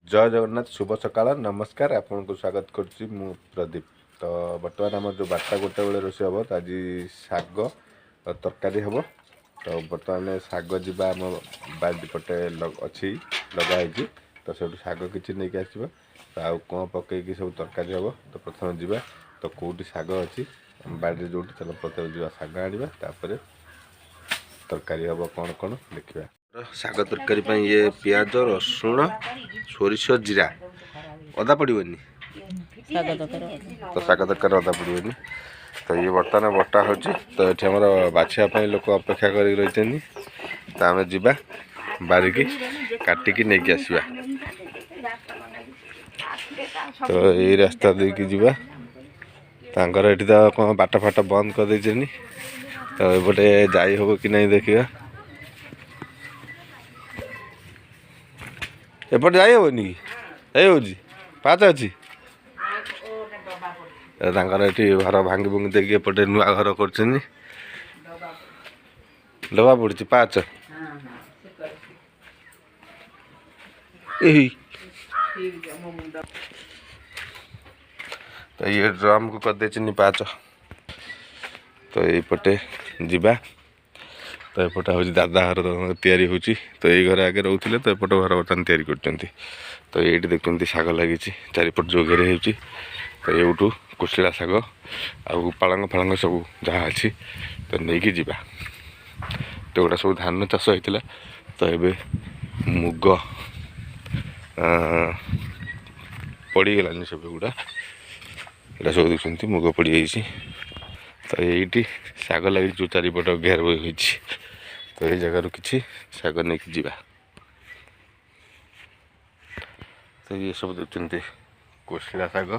जय जगन्नाथ शुभ सकाळ नमस्कार आपन को स्वागत करुच्ची मु प्रदीप। तो बर्तमान आम जो 12टा बेले रोषे हम तो आज शाग तरकारी हम। तो बर्तमान शाग जावा आम बाड़ी पटे अच्छी लगाई तो से शाग किसी नहीं कि आसो तो आउ कौन पकईकि सब तरकारी हम। तो प्रथम जावा तो कौटी शाग अच्छी बाड़ी जो चलो प्रथम जावा शाग आने तरकारी हम कौन कौन देखा। शाग तरकारी ये पियाज रसुण सोरिष जीरा अदा पड़ोनी तो शाग तरकारी अदा पड़ोनी। तो ये बर्तमान बटा हो तो ये आम बाछापी लोक अपेक्षा कर रही तो आम जा बारिकी काटिकी नहीं आसवा। तो ये रास्ता देकी जीवा तांकर एठी तो कौन बाट फाट बंद कर देछनी तो एपटे जाई हो कि नहीं देखिए एपटे जाई हेनी कि पाँच अच्छी घर भांगी भुंगी देखिए एपटे नुआ घर कर डबा पड़ी पाँच तो ये ड्रम को कर दे पाँच। तो यपटे जीवा तो एपटे हूँ दादा घर तैयारी होची तो ये घर आगे रोते तो एपटे घर बर्तमान तैयारी कर। तो ये देखते शाग लगी चारिपट जो घेरे हो तो यूटू कुशला शाग आउ पालंग फालंग सब जहाँ अच्छी तो नहीं कि जीवा। तो गोटा सब धान चाष होता तो ये मुग पड़गलानी सब गुड़ा यहाँ सब देखते मुग पड़ जाइए। तो ये शाग लगी जो चारिपट घेर हो तो ये जगार किसी शाग नहीं कि जीवा। तो ये सब देखते कोसला शाग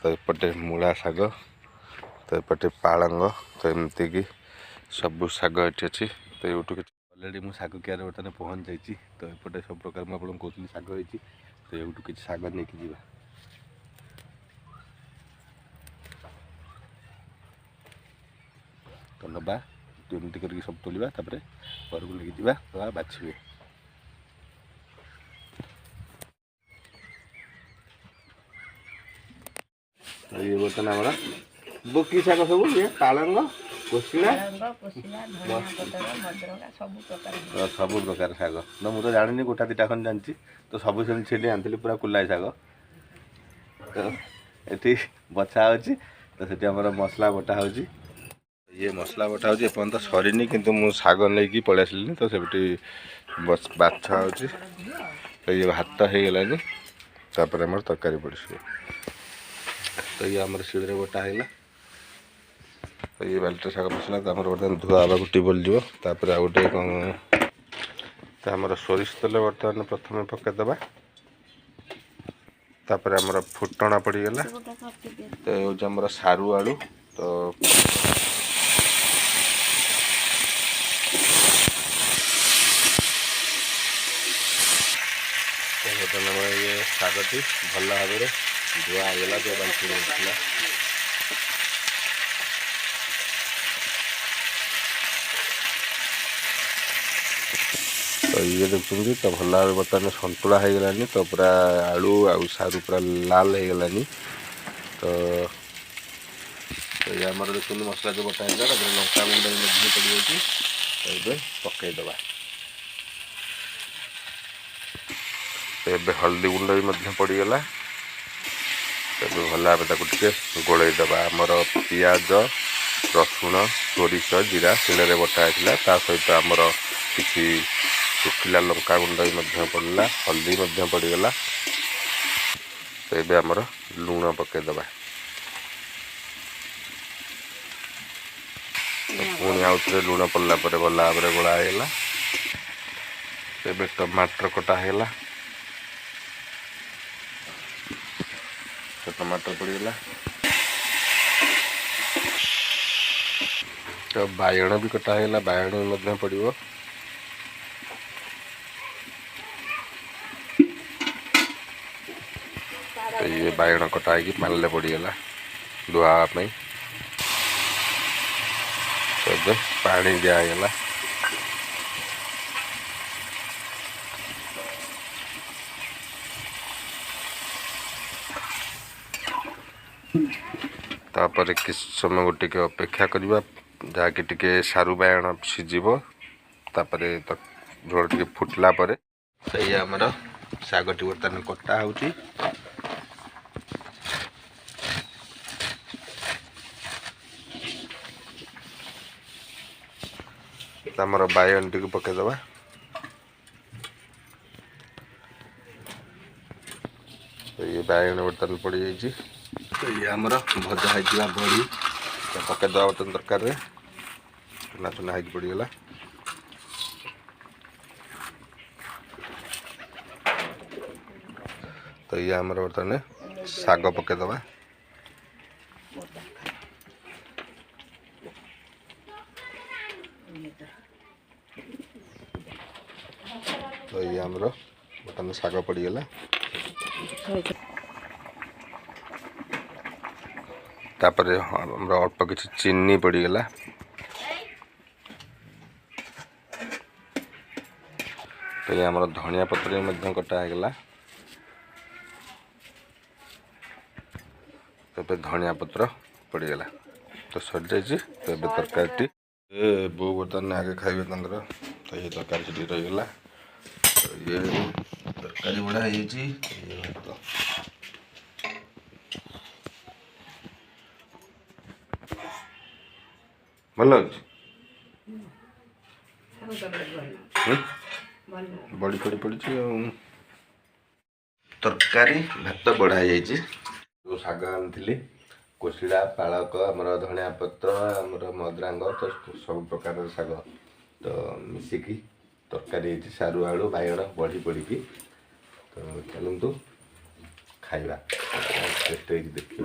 तो एपटे मूला शाग तो एपटे पालंग तो एमती कि सब शाग ये अच्छी। तो यूट्यूब अलरेडी मुझे शाग कियार बर्तमान पहुँच जाइए। तो एपटे सब प्रकार मुझे कहती शाग होती तो यूट्यूब किसी शाग नहीं कि जीवा। तो नवा एमती करके सब तोलिया तापर घर को लेके जीवा तो बाछिए। तो ये बर्तमान हमारा बोकी शाग सब ये पालंग कोशिला सब प्रकार शाग ना मुझे जानी गोटा दुटा खन जानी तो सब से आनी पूरा कुलाई शाग। तो ये बछा अच्छी तो से मसला बटा हो ये मसला बटा हो एपर्त सरीनी किंतु मु शाग नहीं पलि आसली तो से बाछा हो। तो ये भात हो गलानी तापर आम तरकारी पड़। तो ये आम शिଳରେ बटा है तो ये बाल्टी शाग पसला तो आम बर्तमान धुआ आवाक टेबल जीव तापर आ गए कौन तो आम सोरिष तेल बर्तमान प्रथम पकईदबा तापर आम फुटणा पड़गला। तो ये हूँ आम सारू आलू तो ये शागटी भल भाव धुआ होगा जो बाल्टी होता। तो ये देखते तो भल भाव बर्तमान सतुला हो गलानी तो पूरा आलू आउ सारू पूरा लाल हो गलानी। तो ये आम देखते मसला जो बटा है लंका गुंड पड़ जाए तो ये पकईदबा। तो ये हल्दी गुंड भी पड़गला तो भल भाव गोलईदबा आमर पियाज रसुण सोरिष जीरा शिଳରେ बटा होता ता सहित आमर किसी शुखिला लंका गुंड भी पड़ला हल्दी पड़गला। तो ये आमर लुण पकईदबा पुणी आउ थे लुण पड़ला भल भाव गोलागला। तो टमाटर कटा है तो टमाटर पड़गला। तो बायण भी कटा है बायण भी पड़ो। तो ये बायण कटा है पानी पड़गला धुआवाई तो पानी दिगला। तापर किस समय गोटे अपेक्षा करवा जहाँकि टिके सारू बायण सीझिब तापर झोल टिके फुटला पर ये आमर शागटी बर्तमान कटा होची आमर बायण टी पकईदबा ये बायण बर्तमान पड़ जाइए तो ये आमर भजा होता बड़ी पकईदबा बर्तमान तरकार चुना चुना हो पड़गला तो ये आमर बर्तमान शाग पकईदबा तो ये आमर बर्तमान शाग पड़गला तापर हमर अल्प किसी चीनी पड़गला तो ये आमर धनिया पत्र कटा होगला तो धनिया पत्र पड़गला तो सर जाइए तो ये तरकारी बो बर्तमान आगे खाइबे तो ये तरकारी रहीगला तो ये तरकारी बड़ा हो भल बड़ी पड़ी पड़ी तरकारी भात बढ़ा जाइए जो शाग आनी कोशिला पालक आमर धनिया पत्र आमर मद्रांग तो सब प्रकार शाग तो मिसिकी तरकारी सारू आलू बाइगण बड़ी पड़ी तो चलतु खाइबा टेस्ट देखिए।